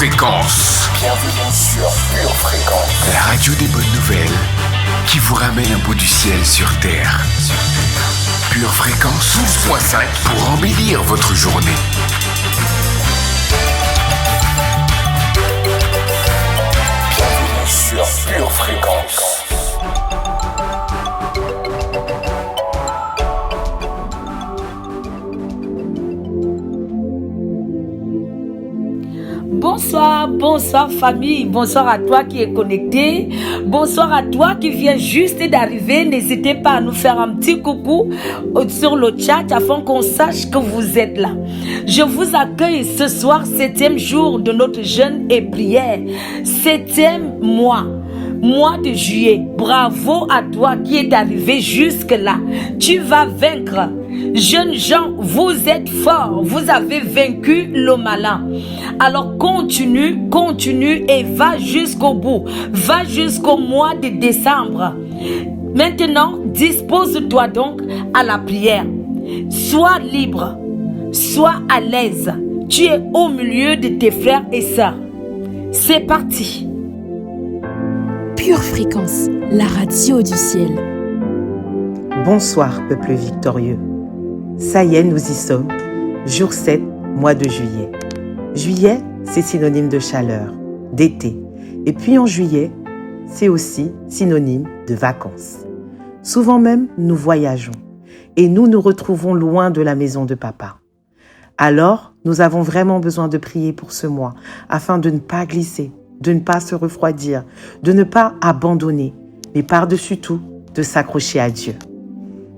Fréquence. Bienvenue sur Pure Fréquence. La radio des bonnes nouvelles qui vous ramène un bout du ciel sur Terre. Pure Fréquence 12.5 pour embellir votre journée. Bienvenue sur Pure Fréquence. Bonsoir famille, bonsoir à toi qui est connecté, bonsoir à toi qui vient juste d'arriver. N'hésitez pas à nous faire un petit coucou sur le chat afin qu'on sache que vous êtes là. Je vous accueille ce soir, 7e jour de notre jeûne et prière, 7e mois de juillet. Bravo à toi qui est arrivé jusque là. Tu vas vaincre. Jeunes gens, vous êtes forts, vous avez vaincu le malin. Alors continue et va jusqu'au bout, va jusqu'au mois de décembre. Maintenant, dispose-toi donc à la prière. Sois libre, sois à l'aise. Tu es au milieu de tes frères et sœurs. C'est parti. Pure Fréquence, la radio du ciel. Bonsoir, peuple victorieux. Ça y est, nous y sommes. Jour 7, mois de juillet. Juillet, c'est synonyme de chaleur, d'été. Et puis en juillet, c'est aussi synonyme de vacances. Souvent même, nous voyageons. Et nous retrouvons loin de la maison de papa. Alors, nous avons vraiment besoin de prier pour ce mois, afin de ne pas glisser, de ne pas se refroidir, de ne pas abandonner, mais par-dessus tout, de s'accrocher à Dieu.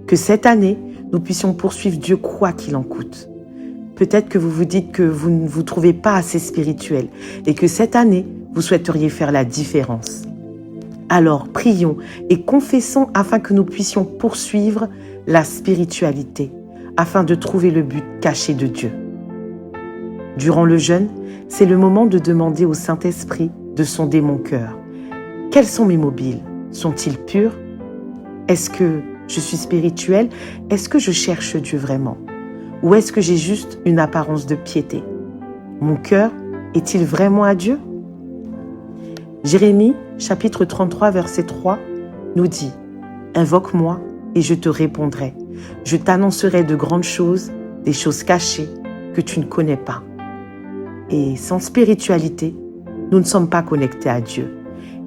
Que cette année, nous puissions poursuivre Dieu quoi qu'il en coûte. Peut-être que vous vous dites que vous ne vous trouvez pas assez spirituel et que cette année, vous souhaiteriez faire la différence. Alors, prions et confessons afin que nous puissions poursuivre la spiritualité, afin de trouver le but caché de Dieu. Durant le jeûne, c'est le moment de demander au Saint-Esprit de sonder mon cœur. Quels sont mes mobiles? Sont-ils purs? Est-ce que je suis spirituel? Est-ce que je cherche Dieu vraiment? Ou est-ce que j'ai juste une apparence de piété? Mon cœur est-il vraiment à Dieu? Jérémie, chapitre 33, verset 3, nous dit « Invoque-moi et je te répondrai. Je t'annoncerai de grandes choses, des choses cachées que tu ne connais pas. » Et sans spiritualité, nous ne sommes pas connectés à Dieu.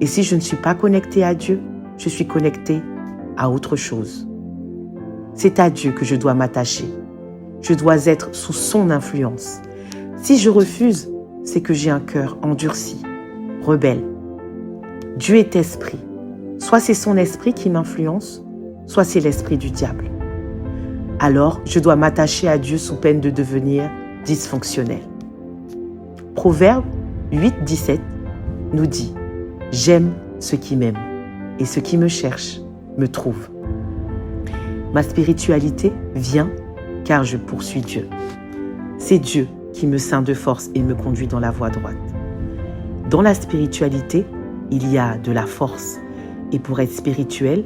Et si je ne suis pas connecté à Dieu, je suis connecté à autre chose. C'est à Dieu que je dois m'attacher. Je dois être sous son influence. Si je refuse, c'est que j'ai un cœur endurci, rebelle. Dieu est esprit. Soit c'est son esprit qui m'influence, soit c'est l'esprit du diable. Alors, je dois m'attacher à Dieu sous peine de devenir dysfonctionnel. Proverbe 8, 17 nous dit « J'aime ceux qui m'aiment, et ceux qui me cherchent me trouvent. » Ma spiritualité vient car je poursuis Dieu. C'est Dieu qui me ceint de force et me conduit dans la voie droite. Dans la spiritualité, il y a de la force. Et pour être spirituel,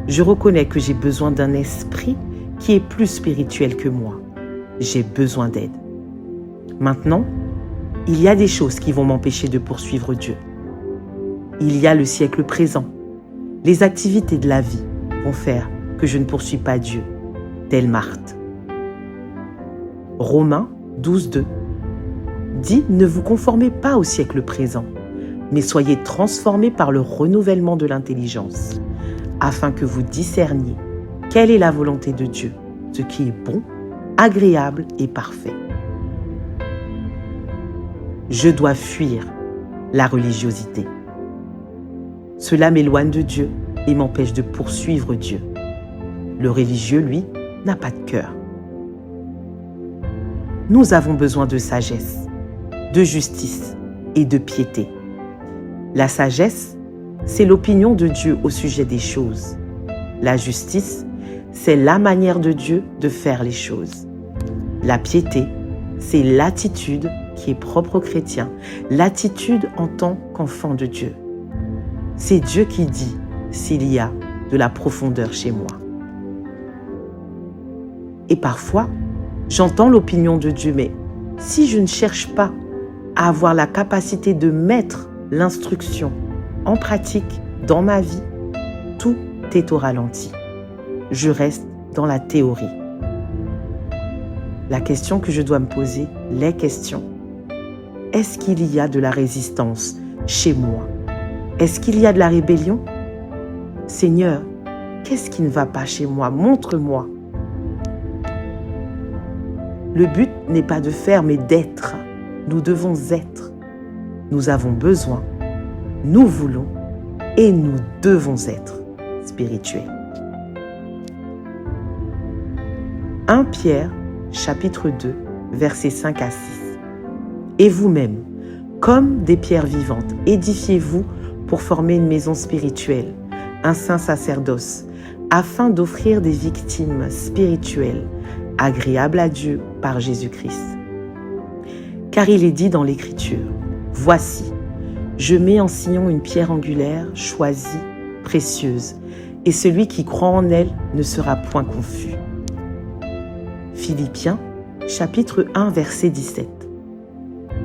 je reconnais que j'ai besoin d'un esprit qui est plus spirituel que moi. J'ai besoin d'aide. Maintenant, il y a des choses qui vont m'empêcher de poursuivre Dieu. Il y a le siècle présent. Les activités de la vie vont faire que je ne poursuis pas Dieu, telle Marthe. Romains 12, 2 dit « Ne vous conformez pas au siècle présent, mais soyez transformés par le renouvellement de l'intelligence, afin que vous discerniez quelle est la volonté de Dieu, ce qui est bon, agréable et parfait. » Je dois fuir la religiosité. Cela m'éloigne de Dieu et m'empêche de poursuivre Dieu. Le religieux, lui, n'a pas de cœur. Nous avons besoin de sagesse, de justice et de piété. La sagesse, c'est l'opinion de Dieu au sujet des choses. La justice, c'est la manière de Dieu de faire les choses. La piété, c'est l'attitude qui est propre aux chrétiens, l'attitude en tant qu'enfant de Dieu. C'est Dieu qui dit s'il y a de la profondeur chez moi. Et parfois, j'entends l'opinion de Dieu, mais si je ne cherche pas à avoir la capacité de mettre l'instruction en pratique dans ma vie, tout est au ralenti. Je reste dans la théorie. La question que je dois me poser, les questions. Est-ce qu'il y a de la résistance chez moi? Est-ce qu'il y a de la rébellion? Seigneur, qu'est-ce qui ne va pas chez moi? Montre-moi. Le but n'est pas de faire, mais d'être. Nous devons être. Nous avons besoin, nous voulons et nous devons être spirituels. 1 Pierre, chapitre 2, versets 5 à 6. Et vous-même, comme des pierres vivantes, édifiez-vous pour former une maison spirituelle, un saint sacerdoce, afin d'offrir des victimes spirituelles, agréables à Dieu par Jésus-Christ. Car il est dit dans l'Écriture, « Voici, je mets en Sion une pierre angulaire, choisie, précieuse, et celui qui croit en elle ne sera point confus. » Philippiens, chapitre 1, verset 17.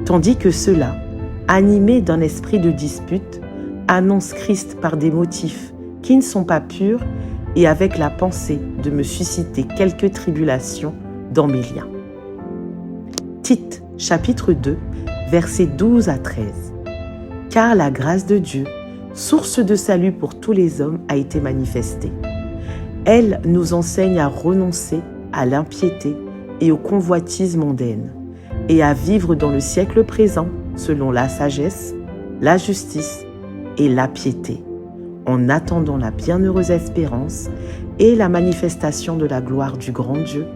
Tandis que ceux-là, animés d'un esprit de dispute, annoncent Christ par des motifs qui ne sont pas purs et avec la pensée de me susciter quelques tribulations dans mes liens. Tite, chapitre 2, versets 12 à 13. Car la grâce de Dieu, source de salut pour tous les hommes, a été manifestée. Elle nous enseigne à renoncer à l'impiété et aux convoitises mondaines, et à vivre dans le siècle présent selon la sagesse, la justice et la piété, en attendant la bienheureuse espérance et la manifestation de la gloire du grand Dieu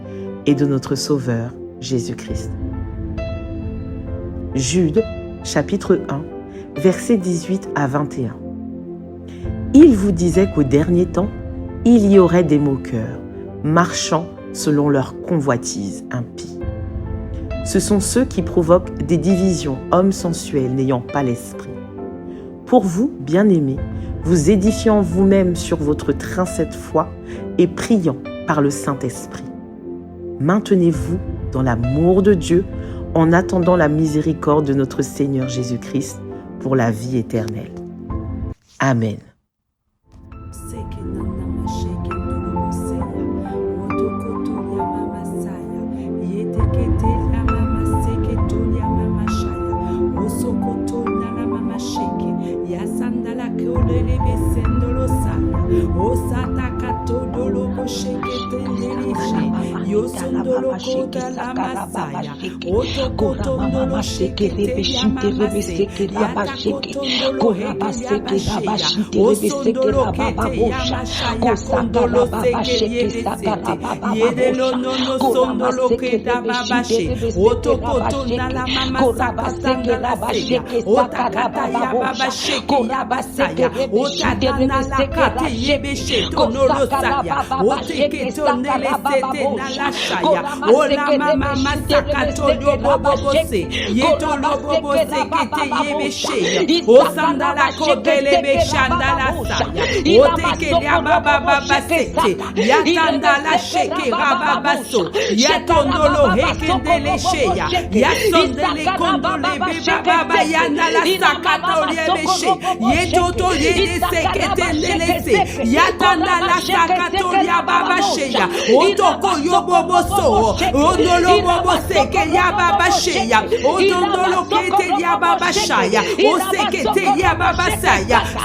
et de notre Sauveur, Jésus-Christ. Jude, chapitre 1, versets 18 à 21. Il vous disait qu'au dernier temps, il y aurait des moqueurs, marchant selon leur convoitise impie. Ce sont ceux qui provoquent des divisions, hommes sensuels n'ayant pas l'esprit. Pour vous, bien-aimés, vous édifiant vous-même sur votre trincette foi et priant par le Saint-Esprit. Maintenez-vous dans l'amour de Dieu en attendant la miséricorde de notre Seigneur Jésus-Christ pour la vie éternelle. Amen.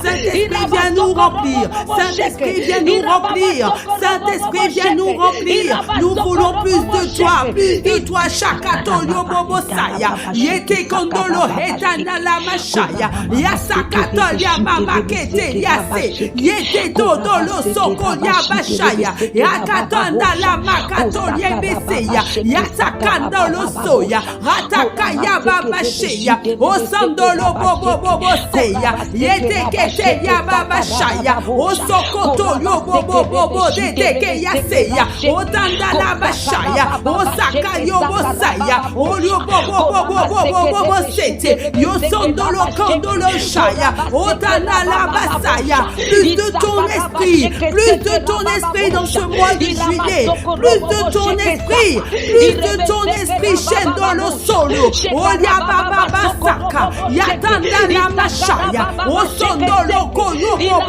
Saint-Esprit, viens nous remplir. Saint-Esprit, viens nous remplir. Saint-Esprit, viens nous remplir. Nous voulons plus de toi, plus de toi. Shakatolio Bobosaya. Yete Kondolo Hetana la Mashaya. Yasakatolia Mama Kete Yase. Yete Todolo Sokolia Bashaya. Yakatanda la Makatolia Beseya. Yasakandolo Soya. Ratakaya Babasheya. Osandolo Bobo Seya. Yete Kete Yababashaya. Osokoto Yobo Deke Yaseya. Otanda la Bashaya. Osaka Yobosaya. Olio Bobo Sete. Yosondolo Kandolo Shaya. Otanda la Basaya. Plus de ton esprit dans ce mois de juillet. Plus de ton esprit esprit, plus de ton esprit, Shendolo Solo, Olia Baba Basaka, Yatanda la Machaya, Osondolo Koyo Bobo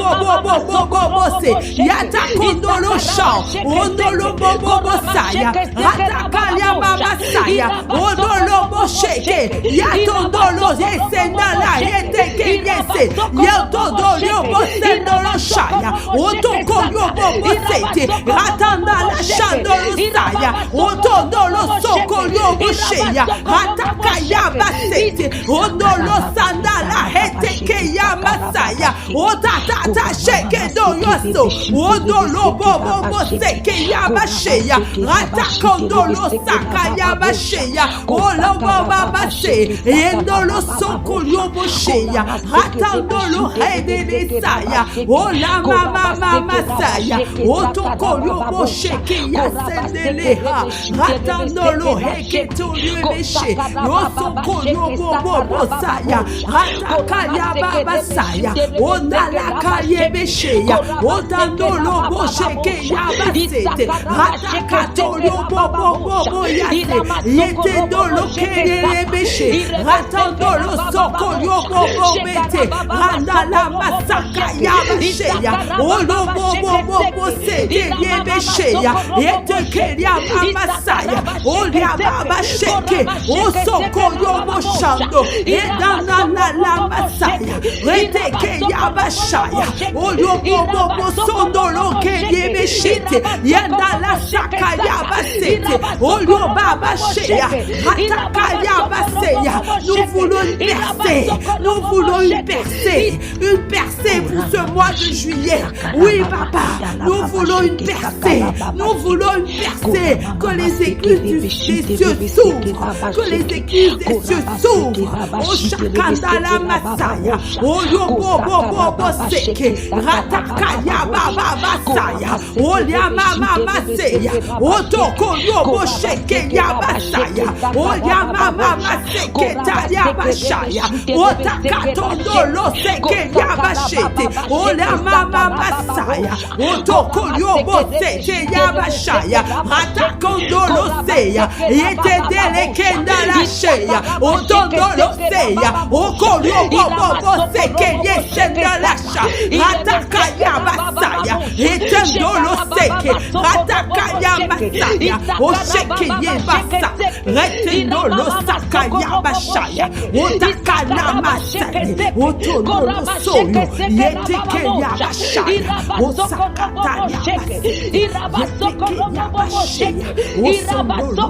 Yata Kondolo Shao, Ondolo Bobo Saya, Ratakalia Baba Saya, Ondolo Bosheke, Yatondolo Yesendala Yeteke Yese, Yatondolo Bosendolo Shaya, Otokoyo Bobo Sete, Ratanda la Shandolo Saya, Otondolo Sokoyo Bosheya, Ratakaya Basete, Ondolo Sandala Heteke Yamasaya, Otata Sheke do Yoso, Ondolo Bobo Seke Yabasheya, Ratakondolo Saka Yabasheya, Olo Baba Base, Endolo Sokoyo Bosheya, Ratandolo Hede Saya, Ola Mama Masaya, Otokoyo Bosheke Yasendeleha, Ratandolo Heke Tolubeshe, Yosokoyo Bobo Saya, Ratakaya Baba Saya, Ondala Kaye Besheya, Otandolo Bosheke Yabasete, Ratakatolo Bobo Yase, Yetendolo Kere Beshe, Ratandolo Sokoyo Bobo Bete, Randala Masaka Yabasheya, Olo Bobo Sete Yebesheya, Yetekeria Masaya, Olia Baba Sheke, Osokoyo Boshando, Edana la Masaya, Reteke Yabashaya, Olo Bobo Sondolo Keye Beshete, Yandala Saka Yabasete, Olo Baba Sheya, Hataka Yabaseya, nous voulons une percée pour ce mois de juillet. Oui, papa, nous voulons une percée, que les écluses des cieux s'ouvrent, que les écluses des cieux s'ouvrent. Oh, Shakandala Masaya, oh, Yobo Seke, Ratakaya Baba Basaya, oh, Yamama Maseya, oh, Toko Yobo Sheke Yabasaya, oh, Yamama Maseke Tayabashaya, oh, Takatondolo Seke Yabashete, oh, Yamama Masaya, oh, Toko Yobo Seke Yabashaya, Ratakondolo Seya, Yetedele Kendala Sheya, oh, Tondolo Seya, oh, Yobo Seke Yeshendalasha, Ratakaya Basaya, Yetendolo Seke, Ratakaya Basaya, oh, Sheke Yebasa, Retendolo Sakaya Bashaya, oh, Takana Masaya, oh, Tondolo Soyo, Yeteke Yabashaya, oh, Sakata Yabase, Yeteke Yabashaya, oh, Sondolo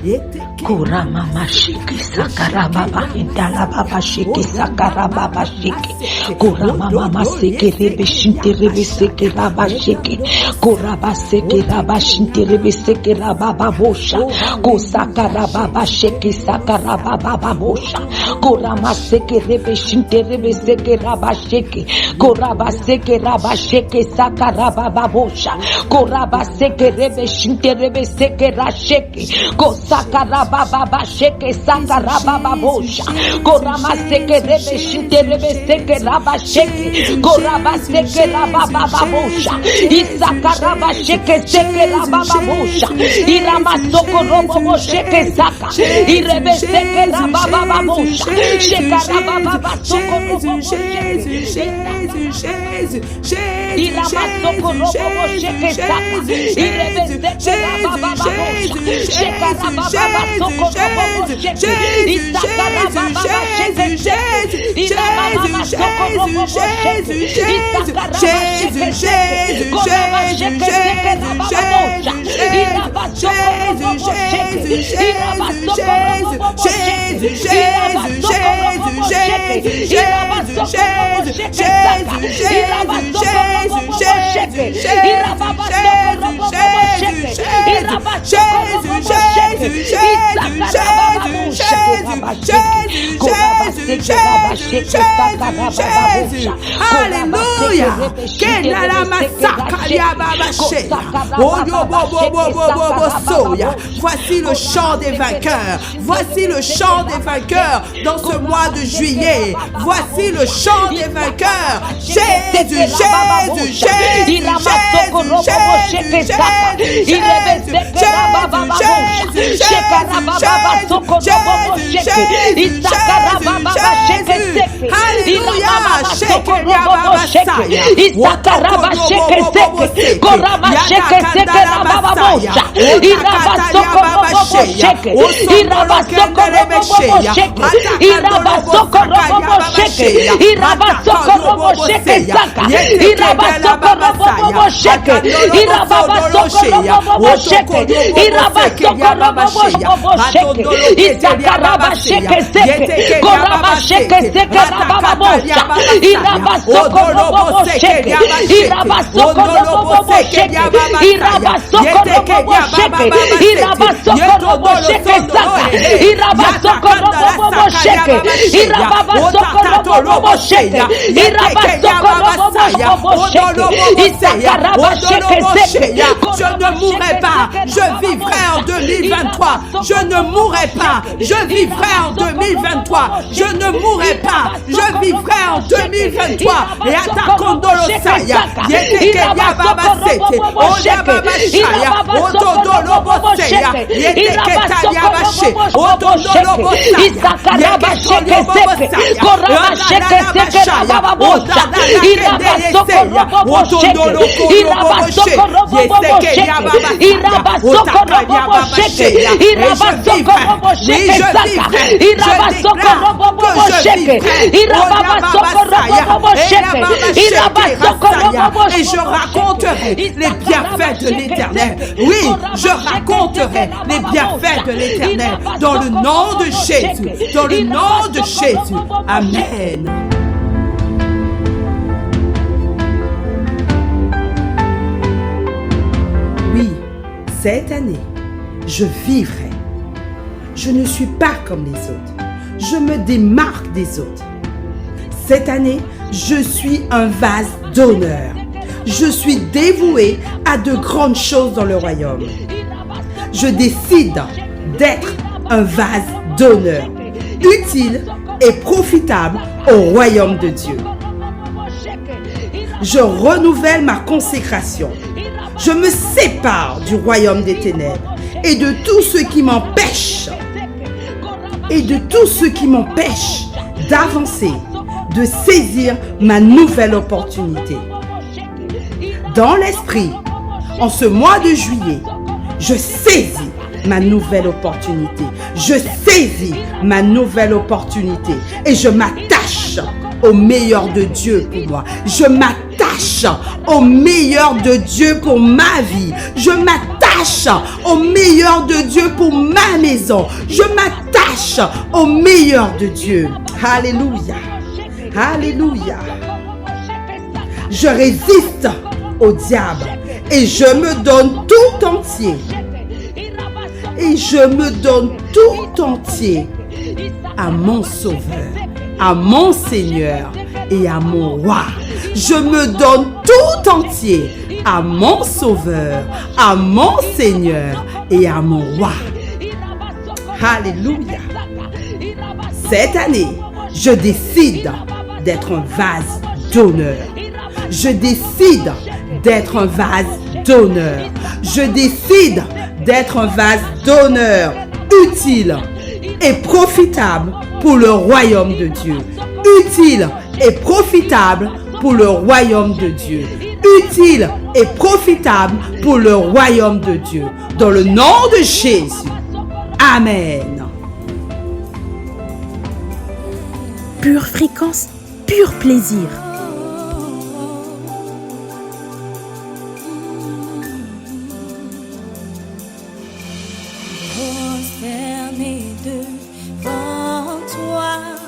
Heke Kurama Mashiki Sakarababa Hindala Baba Shiki Sakarababa Shiki Kurama Mama Seki Rebeshinte Rebeseki Rabashiki Kuraba Seki Rabashinte Rebeseki Rababa Bosha Kosakarababa Sheki Sakarababa Bosha Kurama Seki Rebeshinte Rebeseki Rabashiki Kuraba Seki Rabashiki Sakarababa Bosha Kuraba Seki Rebeshinte Rebeseki Rashiki Kosakarababa Baba sheke sakara baba bosha korama seke rebe shite rebe seke raba sheke koraba seke raba baba bosha isakara ba sheke seke raba baba bosha irama soko robo sheke saka irebe seke raba baba bosha sheka raba baba soko robo irama soko robo sheke saka irebe seke raba baba bosha sheka raba baba Jésus. Alléluia. Voici le chant des vainqueurs. Voici le chant des vainqueurs dans ce mois de juillet. Voici le chant des vainqueurs. Jésus, Jésus, Jésus, Je ne mourrai pas, je vivrai en 2023. Je ne mourrai pas, je vivrai en 2023. Je ne mourrai pas, je vivrai en 2023. Et atakondolo saya, yeteke yababa sete, oyababa shaya, otodolo boseya, yeteke tayabashe, otodolo bosaya, yeketolo bosaya, odadala bashaya, odadala kendeyeseya, otodolo kolo boshe, yeseke yababa saya, otaka yababa sheya, et je vivrai, oui je vivrai, je déclare que je vivrai, et je raconterai les bienfaits de l'Éternel. Oui, je raconterai les bienfaits de l'Éternel dans le nom de Jésus, dans le nom de Jésus. Amen. Oui, cette année, je vivrai. Je ne suis pas comme les autres. Je me démarque des autres. Cette année, je suis un vase d'honneur. Je suis dévoué à de grandes choses dans le royaume. Je décide d'être un vase d'honneur, utile et profitable au royaume de Dieu. Je renouvelle ma consécration. Je me sépare du royaume des ténèbres et de tout ce qui m'empêche d'avancer, de saisir ma nouvelle opportunité. Dans l'esprit, en ce mois de juillet, je saisis ma nouvelle opportunité. Je saisis ma nouvelle opportunité et je m'attache au meilleur de Dieu pour moi. Je m'attache au meilleur de Dieu pour ma vie. Je m'attache au meilleur de Dieu pour ma maison. Je m'attache au meilleur de Dieu. Alléluia. Alléluia. Je résiste au diable et je me donne tout entier. Et je me donne tout entier à mon Sauveur, à mon Seigneur et à mon Roi. Je me donne tout entier à mon Sauveur, à mon Seigneur et à mon Roi. Alléluia. Cette année, je décide d'être un vase d'honneur. Je décide d'être un vase d'honneur. Je décide d'être un vase d'honneur utile et profitable pour le royaume de Dieu. Utile et profitable pour le royaume de Dieu. Utile et profitable pour le royaume de Dieu. Dans le nom de Jésus. Amen. Pure fréquence, pur plaisir. Prosterné devant toi.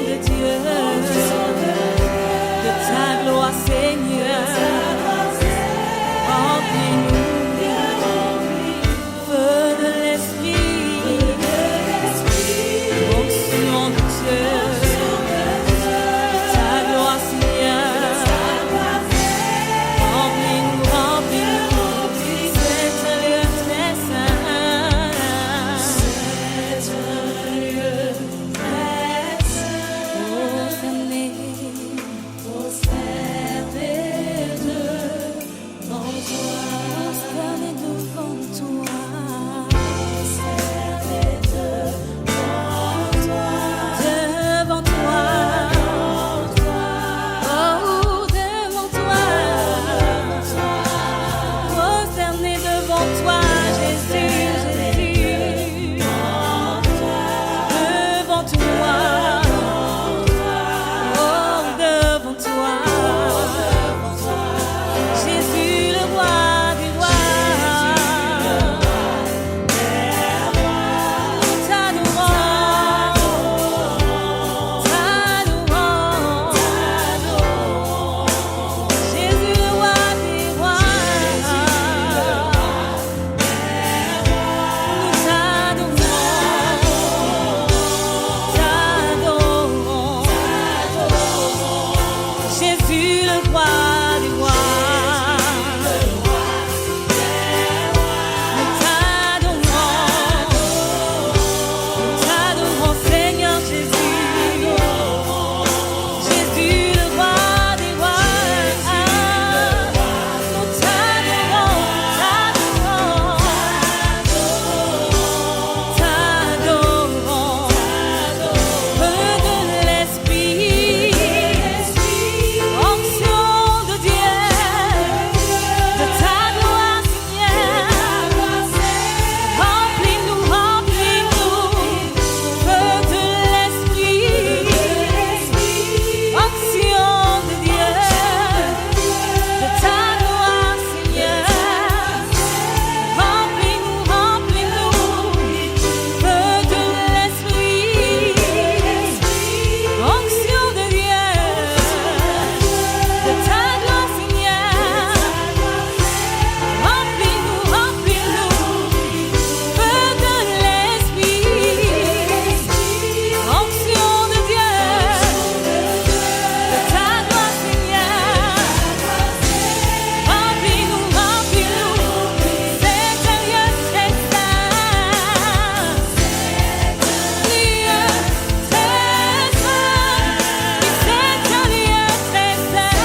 de Dieu, de ta gloire, Seigneur, remplis-nous. Feu de l'Esprit, onction de Dieu, ta gloire, Seigneur, remplis-nous, remplis-nous, c'est un lieu très saint, c'est un lieu très saint, prosterné devant toi, devant toi, oh devant toi, prosterné devant toi, Jésus, Jésus, devant toi, oh devant toi, Jésus le roi des rois. Jésus le roi des rois, nous t'adorons, Seigneur Jésus, Jésus le roi des rois, nous t'adorons, feu de l'Esprit, onction de Dieu, de ta gloire, Seigneur, remplis-nous, remplis-nous, feu de l'Esprit, onction de Dieu, de ta gloire, Seigneur, remplis-nous, remplis-nous, feu de l'Esprit, onction de Dieu, de ta gloire, Seigneur, remplis-nous, remplis-nous, feu de l'Esprit, onction de Dieu, de ta gloire, Seigneur, remplis-nous, remplis-nous, c'est un lieu très saint, lieu très saint,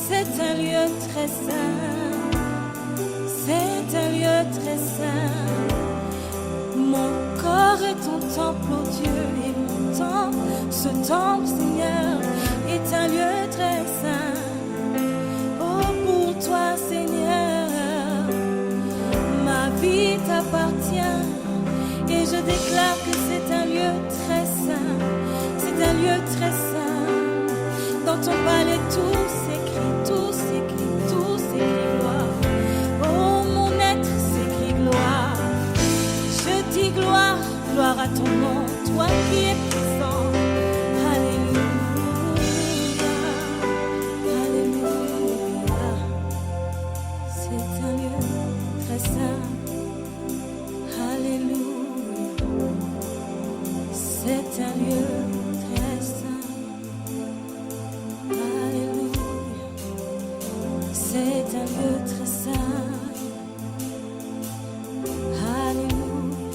c'est un lieu très saint, c'est un lieu très saint. Mon corps est ton temple, oh Dieu, et mon temple, ce temple, Seigneur, est un lieu très saint. Oh, pour toi, Seigneur, ma vie t'appartient, et je déclare que c'est un lieu très saint. C'est un lieu très saint. Dans ton palais, tout s'écrit, gloire. qui est présent. Alléluia, Alléluia. C'est un lieu très saint. Alléluia. C'est un lieu très saint. Alléluia. C'est un lieu très saint. Alléluia.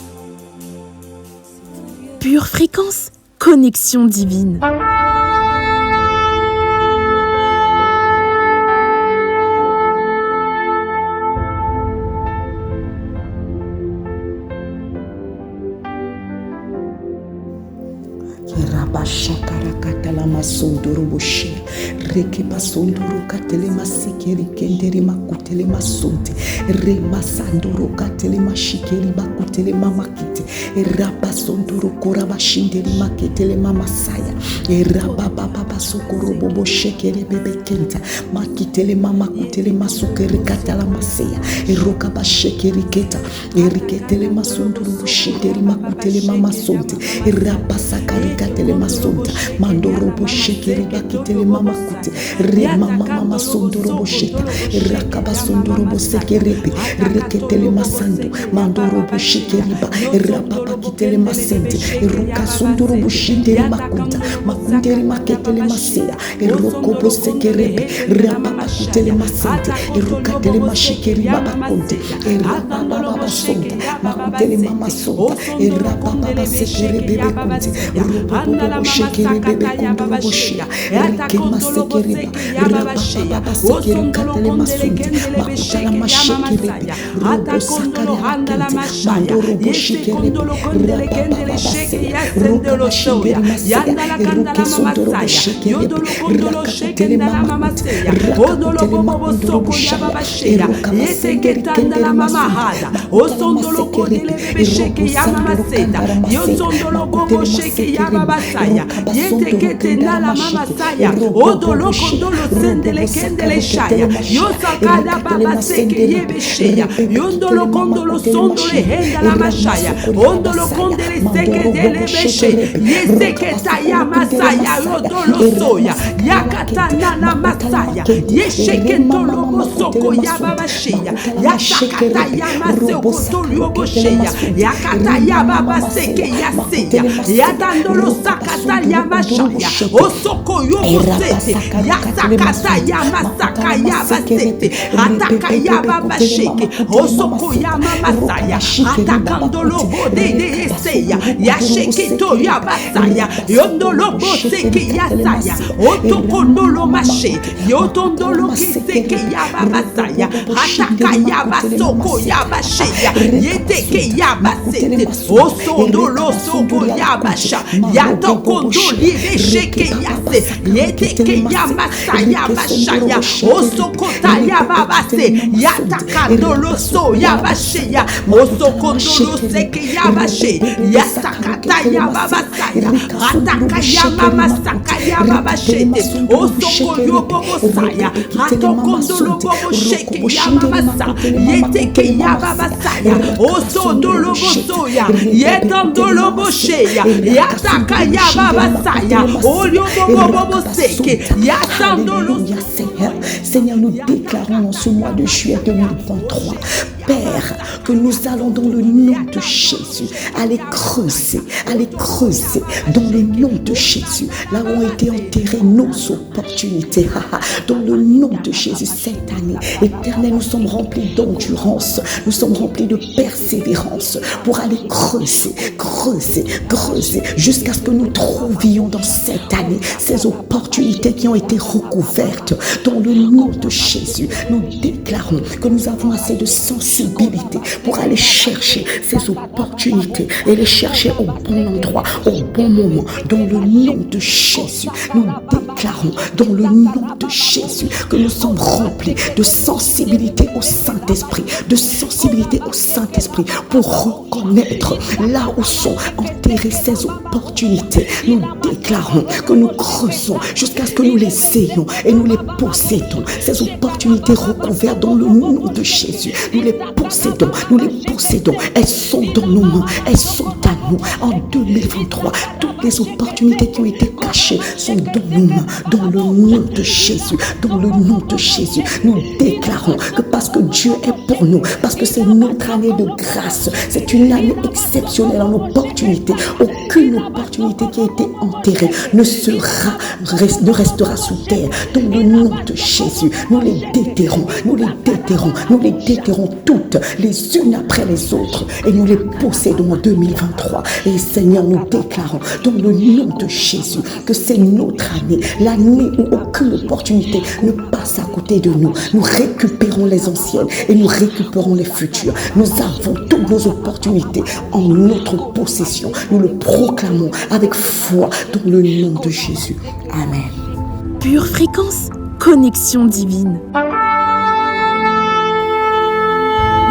C'est un lieu Pure fréquence, connexion divine. Rabashakarakatala sondoro boshi reke basondoro katele masikeri kendere makutele masonte rema sandoro katele mashikeri bakutele mamakite rabasondoro korabashinderi maketele mamasaya rababa sokoro bobo shekere bebe kenta makitele mamakutele masukeri katala maseya roka bashekeri keta eriketele masondoro boshinderi makutele mamasonte rabasakari katele masonta mandoro boshekeri bakitele mamakute rema mama sondoro bosheka rakaba sondoro bosekerebe reketele masando mandoro boshekeri ba rababa kitele masente ruka sondoro boshinderi makunta makunderi maketele masea roko bosekerebe rababa kitele masente ruka tele mashekeri babakunte rababa sonta makutele mama sonta rababa basekerebe bekunte robo shekeri bebe kundoro boshia reke masekeri rababa basekeri katele masunte makutala mashekeri robo sakari hakente mandoro boshekeri rababa basekeri roka bashinderi masea ruke sondoro boshekeri rakatele mama rakatele makundoro boshaya ruka masekeri kenderi masunte osondolo kodele besheke yama senda yosondolo bobo sheke yama basaya yetekete nala mama saya odolo kondolo sendele kendele shaya yosakada baba seke yebesheya yondolo kondolo sondole henda la mashaya ondolo kondele seke dele beshe yeseketa yama saya odolo soya yakata nana masaya yesheke tolo bosoko yaba basheya yasakata yama seko tolo bosheya yakata yaba baseke yaseya yatandolo sakata yama shaya osoko yobosete yasakata yama saka yaba sete ataka yaba basheke osoko yama masaya atakandolo bodede yeseya yasheke to yaba saya yondolo boseke yasaya otokondolo mashe yotondolo kiseke yaba basaya ataka yaba soko yaba sheya yeteke yaba sete osondolo soko yaba sha yatokondoli besheke yase yeteke yaba saya bashaya osokota yaba base yatakandolo so yaba sheya osokondolo seke yaba she yasakata yaba basaya ataka yaba masaka yaba bashete osoko yobo bosaya atokondolo bobo sheke yaba basa yeteke yaba basaya osondolo bosoya yetandolo bosheya yataka yaba basaya olio bobo bobo seke yatandolo. Seigneur, nous déclarons en ce mois de juillet 2023, Père, que nous allons dans le nom de Jésus aller creuser dans le nom de Jésus, là où ont été enterrées nos opportunités, dans le nom de Jésus cette année. Éternel, nous sommes remplis d'endurance, nous sommes remplis de persévérance pour aller creuser jusqu'à ce que nous trouvions dans cette année ces opportunités qui ont été recouvertes dans le nom de Jésus. Nous déclarons que nous avons assez de sensibilité pour aller chercher ces opportunités et les chercher au bon endroit, au bon moment, dans le nom de Jésus. Nous déclarons dans le nom de Jésus que nous sommes remplis de sensibilité au Saint-Esprit, pour reconnaître là où sont enterrées ces opportunités. Nous déclarons que nous creusons jusqu'à ce que nous les ayons et nous les possédons. Ces opportunités recouvertes dans le nom de Jésus. Nous les possédons, nous les possédons. Elles sont dans nos mains, elles sont à nous. En 2023, toutes les opportunités qui ont été cachées sont dans nos mains, dans le nom de Jésus. Dans le nom de Jésus, nous déclarons que parce que Dieu est pour nous, parce que c'est notre année de grâce, c'est une année exceptionnelle en opportunité. Aucune opportunité qui a été enterrée ne restera sous terre. Dans le nom de Jésus, nous les déterrons, nous les déterrons, nous les déterrons toutes, les unes après les autres, et nous les possédons en 2023. Et Seigneur, nous déclarons dans le nom de Jésus que c'est notre année, l'année où aucune opportunité ne passe à côté de nous. Nous récupérons les anciennes et nous récupérons les futures. Nous avons toutes nos opportunités en notre possession. Nous le proclamons avec foi dans le nom de Jésus. Amen. Pure fréquence, connexion divine.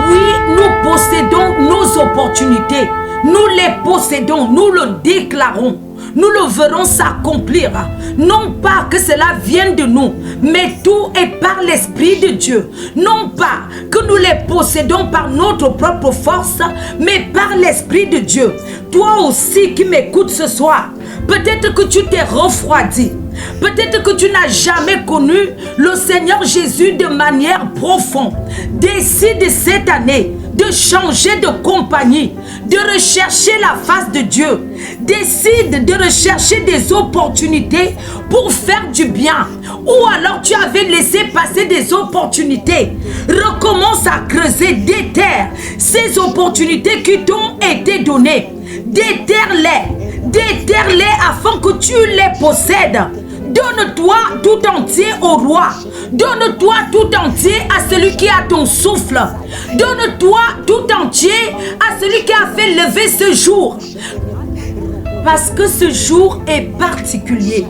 Oui, nous possédons nos opportunités. Nous les possédons, nous le déclarons. Nous le verrons s'accomplir. Non pas que cela vienne de nous, mais tout est par l'Esprit de Dieu. Non pas que nous les possédons par notre propre force, mais par l'Esprit de Dieu. Toi aussi qui m'écoutes ce soir, peut-être que tu t'es refroidi. Peut-être que tu n'as jamais connu le Seigneur Jésus de manière profonde. Décide cette année de changer de compagnie, de rechercher la face de Dieu. Décide de rechercher des opportunités pour faire du bien. Ou alors tu avais laissé passer des opportunités. Recommence à creuser, déterre ces opportunités qui t'ont été données. Déterre-les afin que tu les possèdes. Donne-toi tout entier au roi. Donne-toi tout entier à celui qui a ton souffle. Donne-toi tout entier à celui qui a fait lever ce jour. Parce que ce jour est particulier.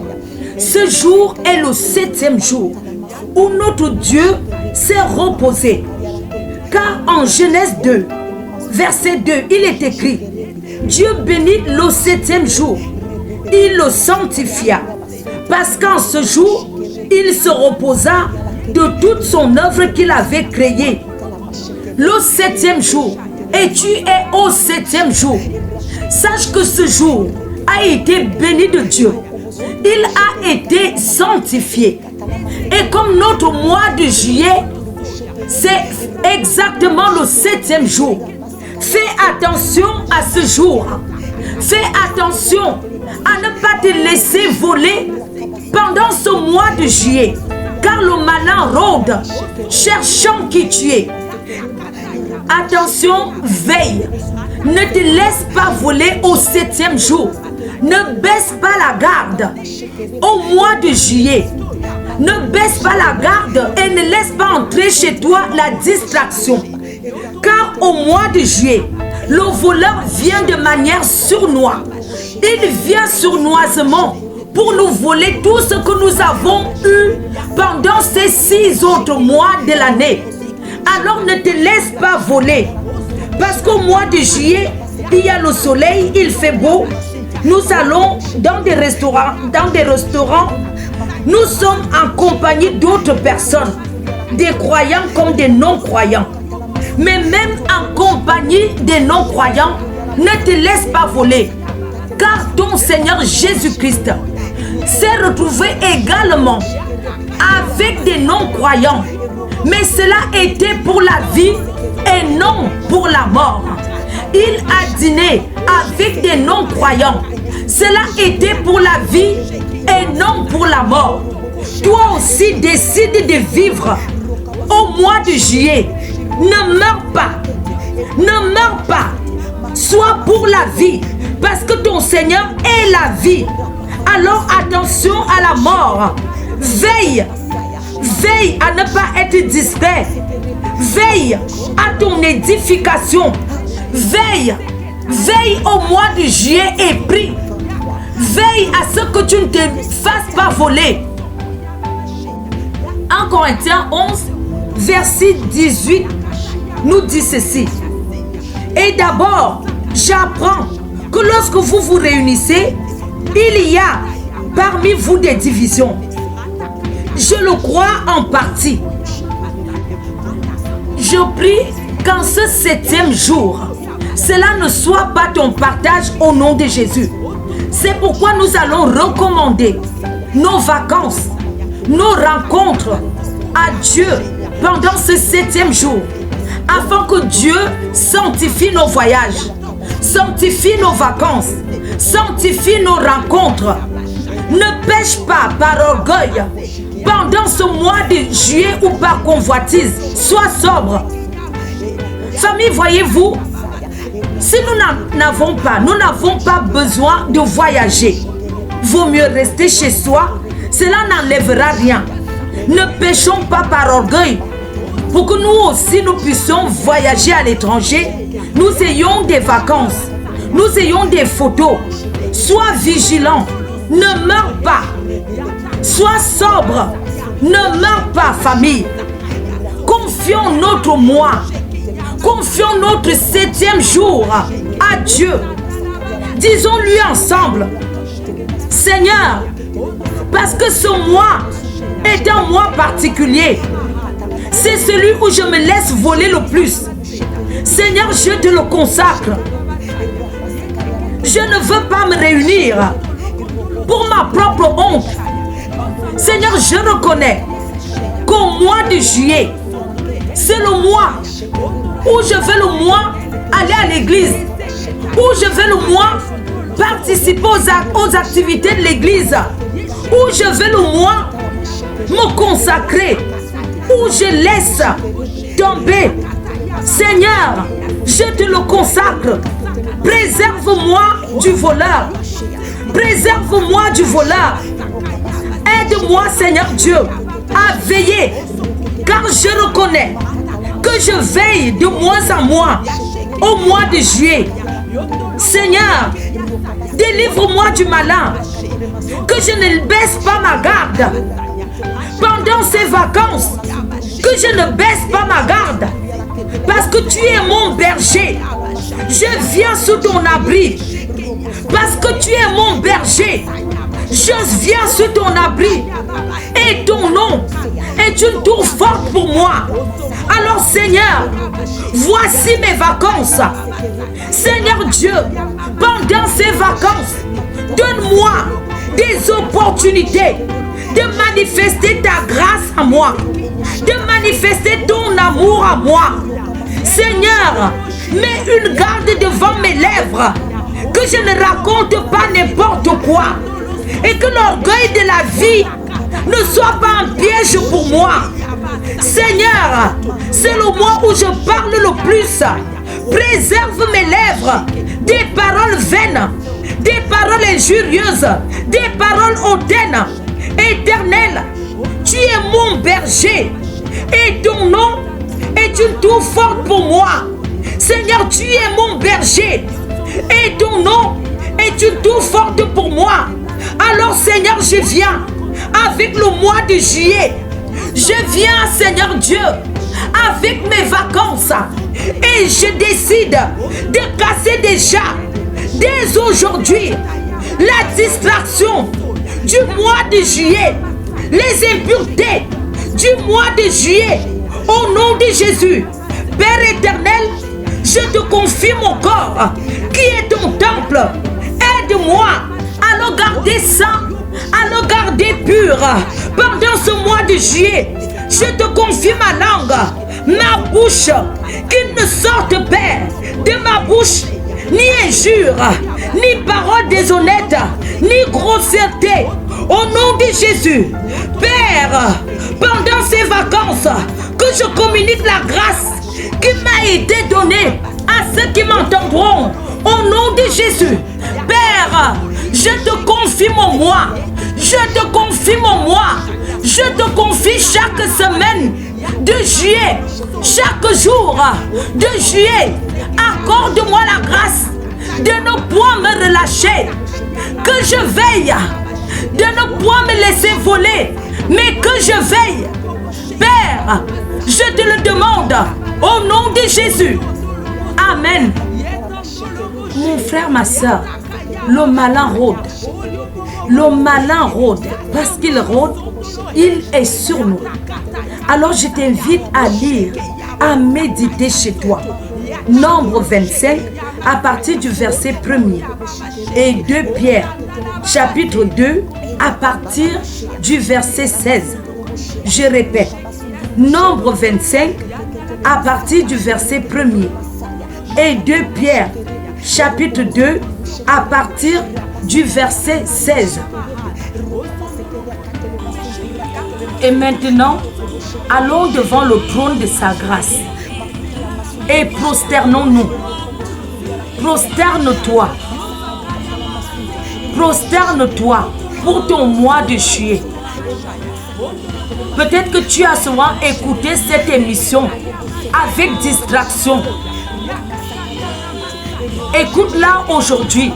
Ce jour est le 7e jour où notre Dieu s'est reposé. Car en Genèse 2, verset 2, il est écrit: Dieu bénit le 7e jour. Il le sanctifia. Parce qu'en ce jour, il se reposa de toute son œuvre qu'il avait créée. Le 7e jour, et tu es au 7e jour. Sache que ce jour a été béni de Dieu. Il a été sanctifié. Et comme notre mois de juillet, c'est exactement le 7e jour. Fais attention à ce jour. Fais attention à ne pas te laisser voler pendant ce mois de juillet, car le malin rôde, cherchant qui tu es. Attention, veille. Ne te laisse pas voler au 7e jour. Ne baisse pas la garde au mois de juillet. Ne baisse pas la garde et ne laisse pas entrer chez toi la distraction. Car au mois de juillet, le voleur vient de manière sournoise. Il vient sournoisement pour nous voler tout ce que nous avons eu pendant ces 6 autres mois de l'année. Alors ne te laisse pas voler. Parce qu'au mois de juillet, il y a le soleil, il fait beau. Nous allons dans des restaurants. Nous sommes en compagnie d'autres personnes, des croyants comme des non-croyants. Mais même en compagnie des non-croyants, ne te laisse pas voler. Car ton Seigneur Jésus-Christ s'est retrouvé également avec des non-croyants. Mais cela était pour la vie et non pour la mort. Il a dîné avec des non-croyants. Cela était pour la vie et non pour la mort. Toi aussi décide de vivre au mois de juillet. Ne meurs pas. Ne meurs pas. Sois pour la vie. Parce que ton Seigneur est la vie. Alors attention à la mort. Veille. Veille à ne pas être distrait. Veille à ton édification. Veille. Veille au mois de juillet et prie. Veille à ce que tu ne te fasses pas voler. En Corinthiens 11, verset 18, nous dit ceci. Et d'abord, j'apprends que lorsque vous vous réunissez, il y a parmi vous des divisions. Je le crois en partie. Je prie qu'en ce 7e jour, cela ne soit pas ton partage au nom de Jésus. C'est pourquoi nous allons recommander nos vacances, nos rencontres à Dieu pendant ce 7e jour, afin que Dieu sanctifie nos voyages, sanctifie nos vacances, sanctifie nos rencontres. Ne pêche pas par orgueil pendant ce mois de juillet ou par convoitise. Sois sobre. Famille, voyez-vous, si nous n'avons pas besoin de voyager. Vaut mieux rester chez soi. Cela n'enlèvera rien. Ne péchons pas par orgueil. Pour que nous aussi nous puissions voyager à l'étranger, nous ayons des vacances, nous ayons des photos. Sois vigilant. Ne meurs pas. Sois sobre. Ne meurs pas, famille. Confions notre mois. Confions notre 7e jour à Dieu. Disons-lui ensemble, Seigneur, parce que ce mois est un mois particulier. C'est celui où je me laisse voler le plus. Seigneur, je te le consacre. Je ne veux pas me réunir pour ma propre honte. Seigneur, je reconnais qu'au mois de juillet, c'est le mois où je vais le mois aller à l'église, où je vais le mois participer aux activités de l'église, où je vais le mois me consacrer, où je laisse tomber. Seigneur, je te le consacre. Préserve-moi du voleur. Préserve-moi du voleur. Aide-moi, Seigneur Dieu, à veiller, car je reconnais que je veille de moins en moins au mois de juillet. Seigneur, délivre-moi du malin, que je ne baisse pas ma garde pendant ces vacances, que je ne baisse pas ma garde, parce que tu es mon berger. Je viens sous ton abri, parce que tu es mon berger. Je viens sous ton abri, et ton nom est une tour forte pour moi. Alors Seigneur, voici mes vacances. Seigneur Dieu, pendant ces vacances, donne-moi des opportunités de manifester ta grâce à moi, de manifester ton amour à moi. Seigneur, mets une garde devant mes lèvres, que je ne raconte pas n'importe quoi, et que l'orgueil de la vie ne soit pas un piège pour moi. Seigneur, c'est le mois où je parle le plus. Préserve mes lèvres des paroles vaines, des paroles injurieuses, des paroles hautaines. Éternel, tu es mon berger et ton nom est une tour forte pour moi. Seigneur, tu es mon berger et ton nom est une tour forte pour moi. Alors Seigneur, je viens avec le mois de juillet. Je viens, Seigneur Dieu, avec mes vacances, et je décide de casser déjà, dès aujourd'hui, la distraction du mois de juillet, les impuretés du mois de juillet, au nom de Jésus. Père éternel, je te confie mon corps, qui est ton temple. Aide-moi à le garder saint, à le garder pur pendant ce mois de juillet. Je te confie ma langue, ma bouche, qu'il ne sorte pas de ma bouche ni injure, ni parole déshonnête, ni grossièreté. Au nom de Jésus, Père, pendant ces vacances, que je communique la grâce qui m'a été donnée à ceux qui m'entendront. Au nom de Jésus, Père, je te confie mon mois. Je te confie mon mois. Je te confie chaque semaine de juillet, chaque jour de juillet. Accorde-moi la grâce de ne point me relâcher, que je veille, de ne point me laisser voler, mais que je veille. Père, je te le demande au nom de Jésus. Amen. Mon frère, ma soeur, le malin rôde. Le malin rôde. Parce qu'il rôde, il est sur nous. Alors je t'invite à lire, à méditer chez toi. Nombre 25, à partir du verset 1er. Et 2 Pierre, chapitre 2, à partir du verset 16. Je répète, Nombre 25, à partir du verset 1er. Et 2 Pierre, chapitre 2, à partir du verset 16. Et maintenant, allons devant le trône de sa grâce et prosternons-nous. Prosterne-toi. Prosterne-toi pour ton mois de juillet. Peut-être que tu as souvent écouté cette émission avec distraction. Écoute-la aujourd'hui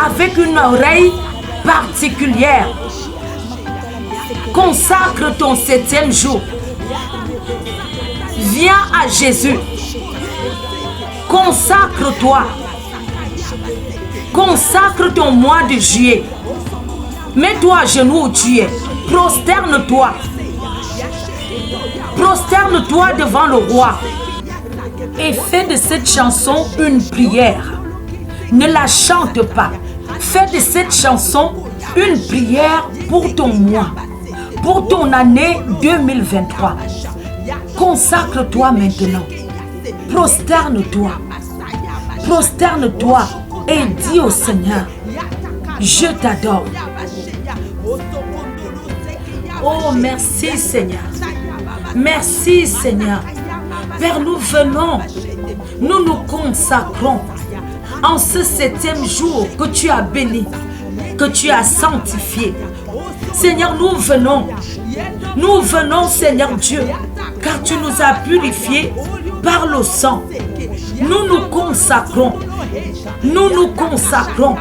avec une oreille particulière. Consacre ton 7e jour. Viens à Jésus. Consacre-toi. Consacre ton mois de juillet. Mets-toi à genoux où tu es. Prosterne-toi. Prosterne-toi devant le roi. Et fais de cette chanson une prière. Ne la chante pas. Fais de cette chanson une prière pour ton mois, pour ton année 2023. Consacre-toi maintenant. Prosterne-toi. Prosterne-toi et dis au Seigneur, je t'adore. Oh, merci Seigneur. Merci Seigneur. Père, nous venons, nous nous consacrons en ce 7e jour que tu as béni, que tu as sanctifié. Seigneur, nous venons Seigneur Dieu, car tu nous as purifiés par le sang. Nous nous consacrons, nous nous consacrons,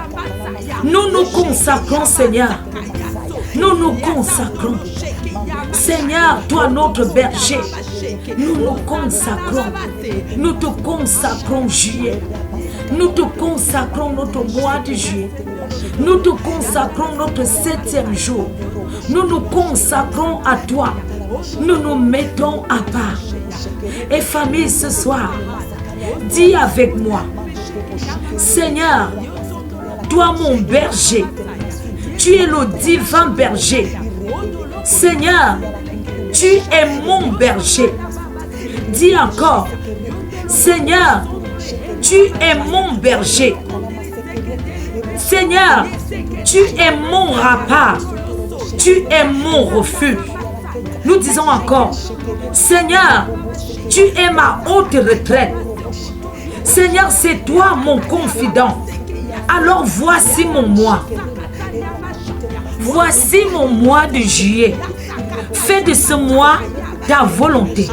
nous nous consacrons Seigneur, nous nous consacrons. Seigneur, toi notre berger, nous nous consacrons, nous te consacrons juillet, nous te consacrons notre mois de juillet, nous te consacrons notre 7e jour, nous nous consacrons à toi, nous nous mettons à part. Et famille, ce soir, dis avec moi, Seigneur, toi mon berger, tu es le divin berger. Seigneur, tu es mon berger. Dis encore, Seigneur, tu es mon berger. Seigneur, tu es mon rempart. Tu es mon refuge. Nous disons encore, Seigneur, tu es ma haute retraite. Seigneur, c'est toi mon confident. Alors voici mon mois. Voici mon mois de juillet. Fais de ce mois ta volonté.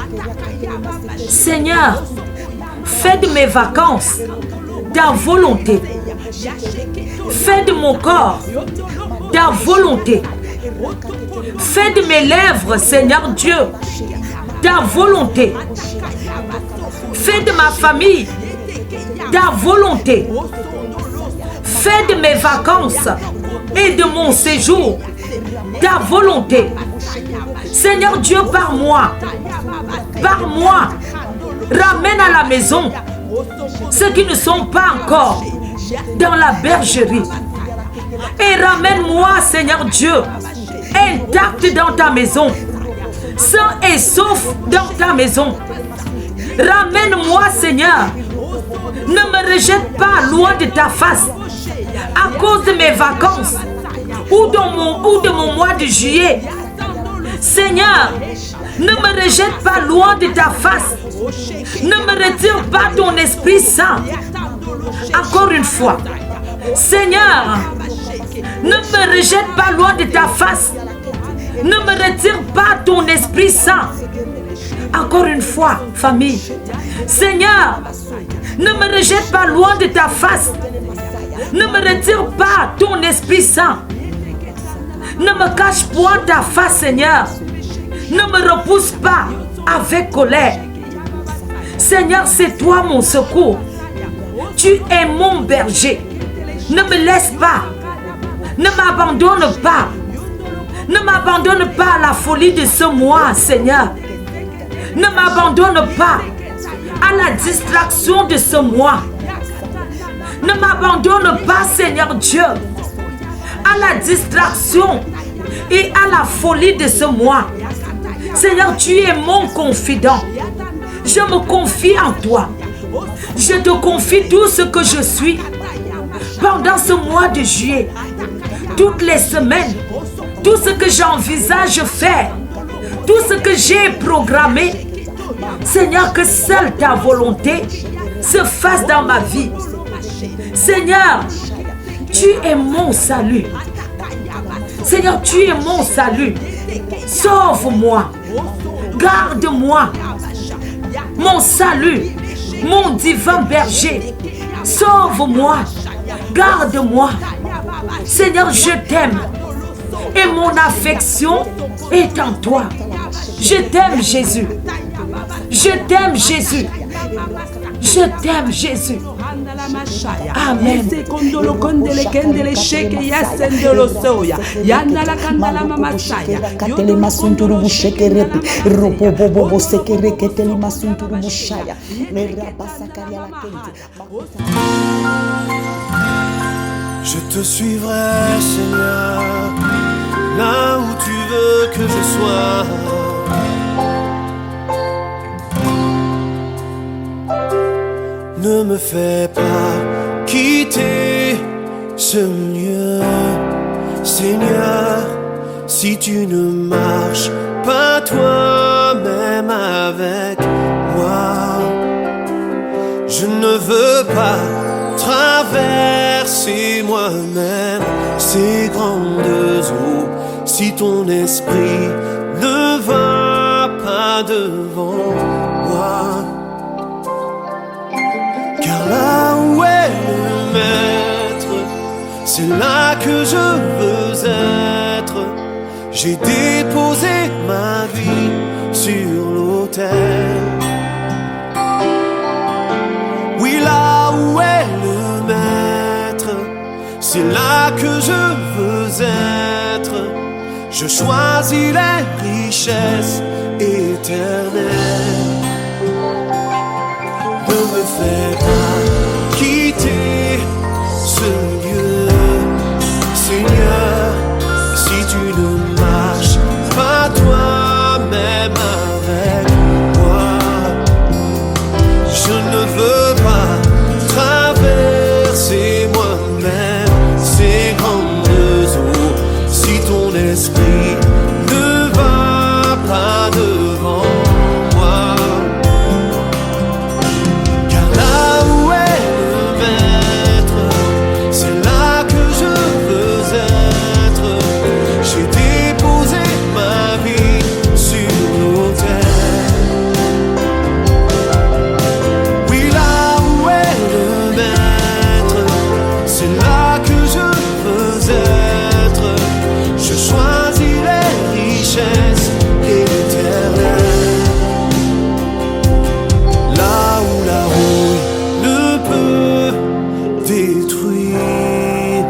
Seigneur, fais de mes vacances ta volonté. Fais de mon corps ta volonté. Fais de mes lèvres, Seigneur Dieu, ta volonté. Fais de ma famille ta volonté. Fais de mes vacances et de mon séjour ta volonté. Seigneur Dieu, par moi, ramène à la maison ceux qui ne sont pas encore dans la bergerie. Et ramène-moi, Seigneur Dieu, intact dans ta maison, sain et sauf dans ta maison. Ramène-moi, Seigneur. Ne me rejette pas loin de ta face à cause de mes vacances ou de mon mois de juillet. Seigneur, ne me rejette pas loin de ta face. Ne me retire pas ton Esprit Saint. Encore une fois, Seigneur, ne me rejette pas loin de ta face. Ne me retire pas ton Esprit Saint. Encore une fois, famille, Seigneur, ne me rejette pas loin de ta face. Ne me retire pas ton Esprit Saint. Ne me cache point ta face, Seigneur. Ne me repousse pas avec colère. Seigneur, c'est toi mon secours. Tu tu es mon berger. Ne me laisse pas. Ne m'abandonne pas. Ne m'abandonne pas à la folie de ce mois, Seigneur. Ne m'abandonne pas à la distraction de ce mois. Ne m'abandonne pas, Seigneur Dieu, à la distraction et à la folie de ce mois. Seigneur, tu es mon confident. Je me confie en toi. Je te confie tout ce que je suis pendant ce mois de juillet. Toutes les semaines, tout ce que j'envisage faire, tout ce que j'ai programmé. Seigneur, que seule ta volonté se fasse dans ma vie. Seigneur, tu es mon salut. Seigneur, tu es mon salut. Sauve-moi. Garde-moi. Mon salut, mon divin berger. Sauve-moi. Garde-moi. Seigneur, je t'aime. Et mon affection est en toi. Je t'aime, Jésus. Je t'aime, Jésus. Je t'aime, Jésus. Amen. Je te suivrai, Seigneur, là où tu veux que je sois. Ne me fais pas quitter ce lieu, Seigneur, si tu ne marches pas toi-même avec moi. Je ne veux pas traverser moi-même ces grandes eaux si ton esprit ne va pas devant moi. Car là où est le maître, c'est là que je veux être. J'ai déposé ma vie sur l'autel. Oui, là où est le maître, c'est là que je veux être. Je choisis les richesses éternelles. Ne me fais pas quitter ce lieu, Seigneur, si tu ne marches pas toi-même avec moi. Je ne veux pas traverser moi-même ces grandes eaux si ton esprit ne va pas devant moi. Car là où est le maître, c'est là que je veux être. J'ai déposé ma vie sur l'autel. Oui, là où est le maître, c'est là que je veux être. Je choisis les richesses éternelles. Là où la rouille ne peut détruire,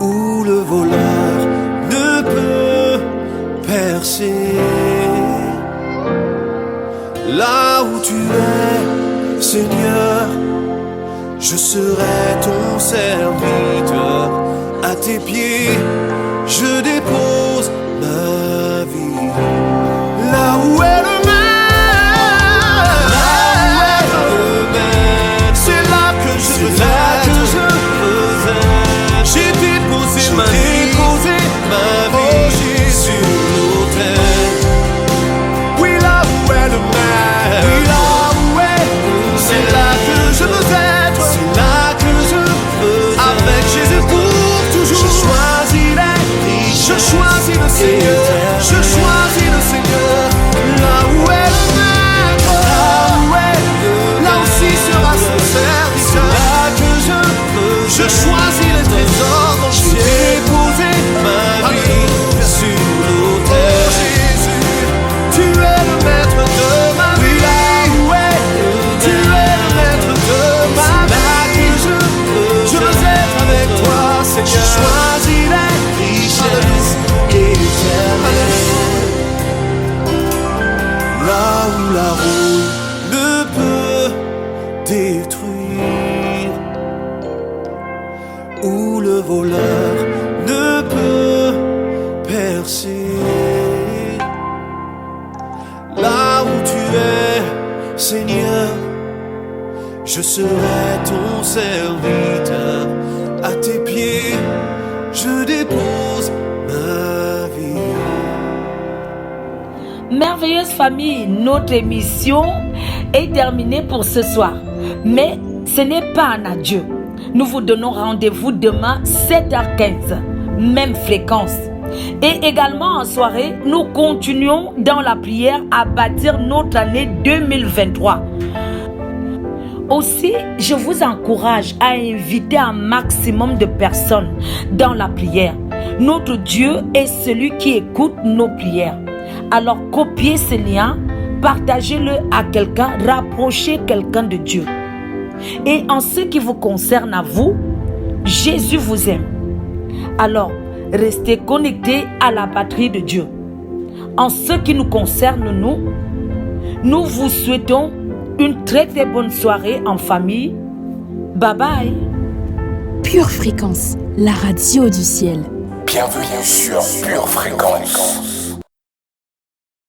où le voleur ne peut percer. Là où tu es, Seigneur, je serai ton serviteur. À tes pieds, je dépose ma vie. Là où est le maître, c'est là que je veux être. J'ai déposé ma vie sur l'autel. Oui, là où est le maître, oui, là où est, c'est là que je veux être. C'est là que je veux être. Avec Jésus pour toujours. Je choisis les richesses. Je choisis le Seigneur. Je choisis le Seigneur. Là où est le maître, là où est le, là aussi sera son serviteur. Là que je veux. Je choisis les trésors dans le ciel. J'ai déposé ma vie sur l'autel. Oh Jésus, tu es le maître de ma vie. Oui, là où est, tu es le maître de ma vie. je serai ton serviteur. À tes pieds, je dépose ma vie. Merveilleuse famille, notre émission est terminée pour ce soir. Mais ce n'est pas un adieu. Nous vous donnons rendez-vous demain 7h15, même fréquence. Et également en soirée, nous continuons dans la prière à bâtir notre année 2023. Aussi, je vous encourage à inviter un maximum de personnes dans la prière. Notre Dieu est celui qui écoute nos prières. Alors copiez ce lien, partagez-le à quelqu'un, rapprochez quelqu'un de Dieu. Et en ce qui vous concerne à vous, Jésus vous aime. Alors, restez connectés à la patrie de Dieu. En ce qui nous concerne, nous vous souhaitons une très très bonne soirée en famille. Bye bye. Pure Fréquence, la radio du ciel. Bienvenue sur Pure Fréquence.